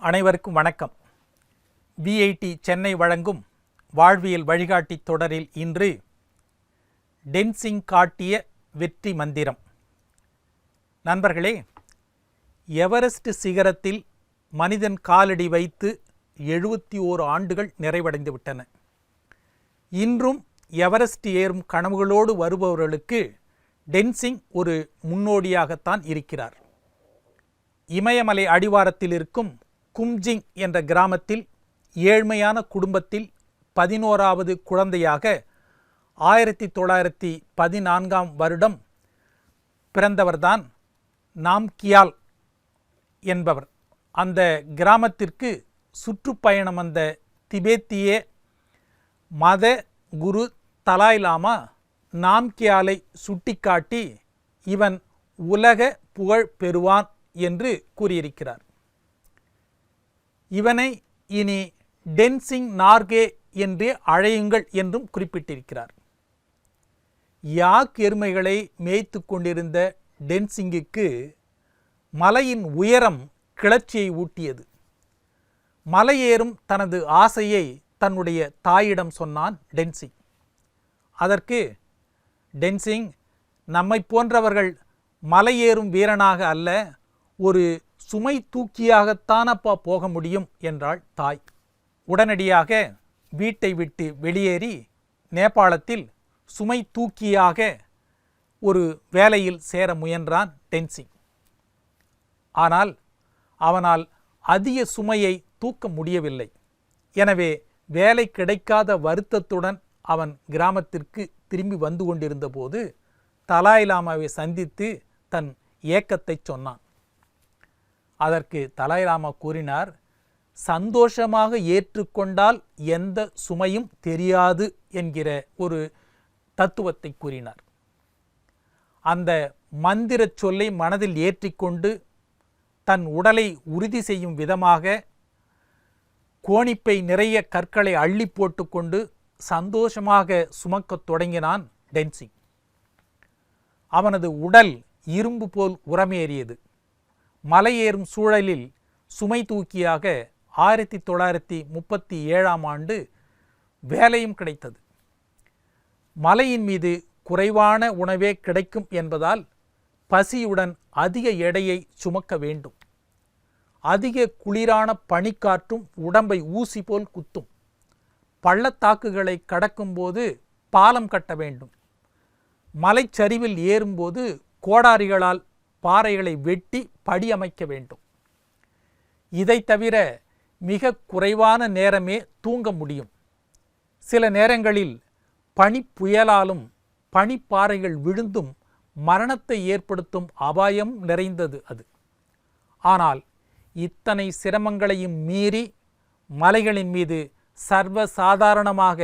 அனைவருக்கும் வணக்கம். விஐடி சென்னை வழங்கும் வாழ்வியல் வழிகாட்டி தொடரில் இன்று டென்சிங் காட்டிய வெற்றி மந்திரம். நண்பர்களே, எவரெஸ்ட் சிகரத்தில் மனிதன் காலடி வைத்து 71 ஆண்டுகள் நிறைவடைந்து விட்டன. இன்றும் எவரெஸ்ட் ஏறும் கனவுகளோடு வருபவர்களுக்கு டென்சிங் ஒரு முன்னோடியாகத்தான் இருக்கிறார். இமயமலை அடிவாரத்தில் இருக்கும் கும்ஜிங் என்ற கிராமத்தில் ஏழ்மையான குடும்பத்தில் 11வது குழந்தையாக 1914ஆம் வருடம் பிறந்தவர்தான் நாம்கியால் என்பவர். அந்த கிராமத்திற்கு சுற்றுப்பயணம் வந்த திபெத்திய மத குரு தலாய் லாமா நாம்கியாலை சுட்டிக்காட்டி இவன் உலக புகழ் பெறுவான் என்று கூறியிருக்கிறார். இவனை இனி டென்சிங் நார்கே என்று அழையுங்கள் என்றும் குறிப்பிட்டிருக்கிறார். யாக் எருமைகளை மேய்த்து கொண்டிருந்த டென்சிங்குக்கு மலையின் உயரம் கிளர்ச்சியை ஊட்டியது. மலையேறும் தனது ஆசையை தன்னுடைய தாயிடம் சொன்னான் டென்சிங். அதற்கு டென்சிங், நம்மை போன்றவர்கள் மலையேறும் வீரனாக அல்ல, ஒரு சுமை தூக்கியாகத்தானப்பா போக முடியும் என்றாள் தாய். உடனடியாக வீட்டை விட்டு வெளியேறி நேபாளத்தில் சுமை தூக்கியாக ஒரு வேலையில் சேர முயன்றான் டென்சிங். ஆனால் அவனால் அதிக சுமையை தூக்க முடியவில்லை. எனவே வேலை கிடைக்காத வருத்தத்துடன் அவன் கிராமத்திற்கு திரும்பி வந்து கொண்டிருந்த போது தலாய் லாமாவை சந்தித்து தன் ஏக்கத்தை சொன்னான். அதற்கு தலாய் லாமா கூறினார், சந்தோஷமாக ஏற்றுக்கொண்டால் எந்த சுமையும் தெரியாது என்கிற ஒரு தத்துவத்தை கூறினார். அந்த மந்திர சொல்லை மனதில் ஏற்றிக்கொண்டு தன் உடலை உறுதி செய்யும் விதமாக கோணிப்பை நிறைய கற்களை அள்ளி போட்டுக்கொண்டு சந்தோஷமாக சுமக்கத் தொடங்கினான் டென்சிங். அவனது உடல் இரும்பு போல் உரமேறியது. மலையேறும் சூழலில் சுமை தூக்கியாக 1937ஆம் ஆண்டு வேலையும் கிடைத்தது. மலையின் மீது குறைவான உணவே கிடைக்கும் என்பதால் பசியுடன் அதிக எடையை சுமக்க வேண்டும். அதிக குளிரான பனிக்காற்றும் உடம்பை ஊசி போல் குத்தும். பள்ளத்தாக்குகளை கடக்கும்போது பாலம் கட்ட வேண்டும். மலைச்சரிவில் ஏறும்போது கோடாரிகளால் பாறைகளை வெட்டி படி அமைக்க வேண்டும். இதை தவிர மிக குறைவான நேரமே தூங்க முடியும். சில நேரங்களில் பனி புயலாலும் பனிப்பாறைகள் விழுந்தும் மரணத்தை ஏற்படுத்தும் அபாயம் நிறைந்தது அது. ஆனால் இத்தனை சிரமங்களையும் மீறி மலைகளின் மீது சர்வசாதாரணமாக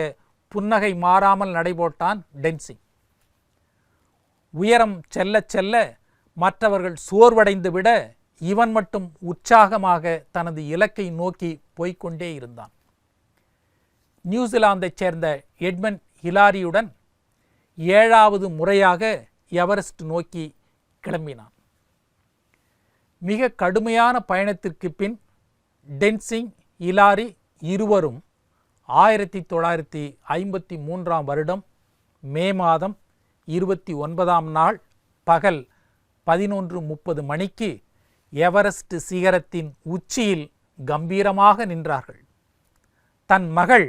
புன்னகை மாறாமல் நடைபோட்டான் டென்சிங். உயரம் செல்ல செல்ல மற்றவர்கள் சோர்வடைந்து விட இவன் மட்டும் உற்சாகமாக தனது இலக்கை நோக்கி போய்கொண்டே இருந்தான். நியூசிலாந்தைச் சேர்ந்த எட்மண்ட் ஹிலாரியுடன் 7வது முறையாக எவரெஸ்ட் நோக்கி கிளம்பினான். மிக கடுமையான பயணத்திற்கு பின் டென்சிங், ஹிலாரி இருவரும் 1953ஆம் வருடம் மே மாதம் 29ஆம் நாள் பகல் 11:30 மணிக்கு எவரெஸ்ட் சிகரத்தின் உச்சியில் கம்பீரமாக நின்றார்கள். தன் மகள்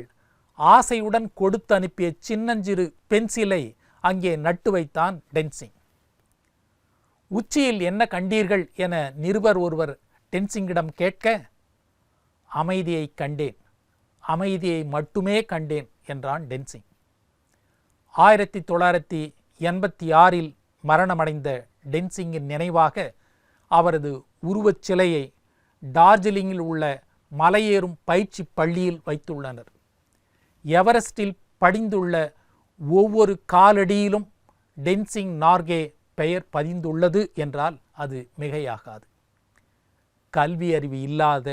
ஆசையுடன் கொடுத்து அனுப்பிய சின்னஞ்சிறு பென்சிலை அங்கே நட்டு வைத்தான் டென்சிங். உச்சியில் என்ன கண்டீர்கள் என நிருபர் ஒருவர் டென்சிங்கிடம் கேட்க, அமைதியை கண்டேன், அமைதியை மட்டுமே கண்டேன் என்றான் டென்சிங். 1986இல் மரணமடைந்த டென்சிங்கின் நினைவாக அவரது உருவச் சிலையை டார்ஜிலிங்கில் உள்ள மலையேறும் பயிற்சி பள்ளியில் வைத்துள்ளனர். எவரெஸ்டில் படிந்துள்ள ஒவ்வொரு காலடியிலும் டென்சிங் நார்கே பெயர் பதிந்துள்ளது என்றால் அது மிகையாகாது. கல்வி அறிவு இல்லாத,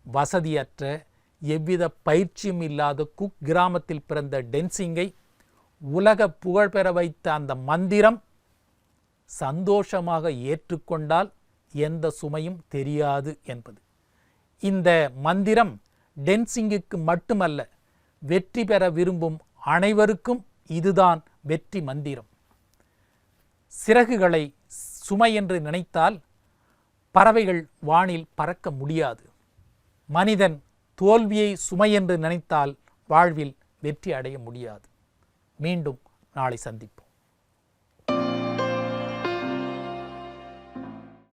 வசதியற்ற, எவ்வித பயிற்சியும் இல்லாத குக் கிராமத்தில் பிறந்த டென்சிங்கை உலக புகழ்பெற வைத்த அந்த மந்திரம் சந்தோஷமாக ஏற்றுக்கொண்டால் எந்த சுமையும் தெரியாது என்பது. இந்த மந்திரம் டென்சிங்குக்கு மட்டுமல்ல, வெற்றி பெற விரும்பும் அனைவருக்கும் இதுதான் வெற்றி மந்திரம். சிறகுகளை சுமை என்று நினைத்தால் பறவைகள் வானில் பறக்க முடியாது. மனிதன் தோல்வியை சுமை என்று நினைத்தால் வாழ்வில் வெற்றி அடைய முடியாது. மீண்டும் நாளை சந்திப்போம்.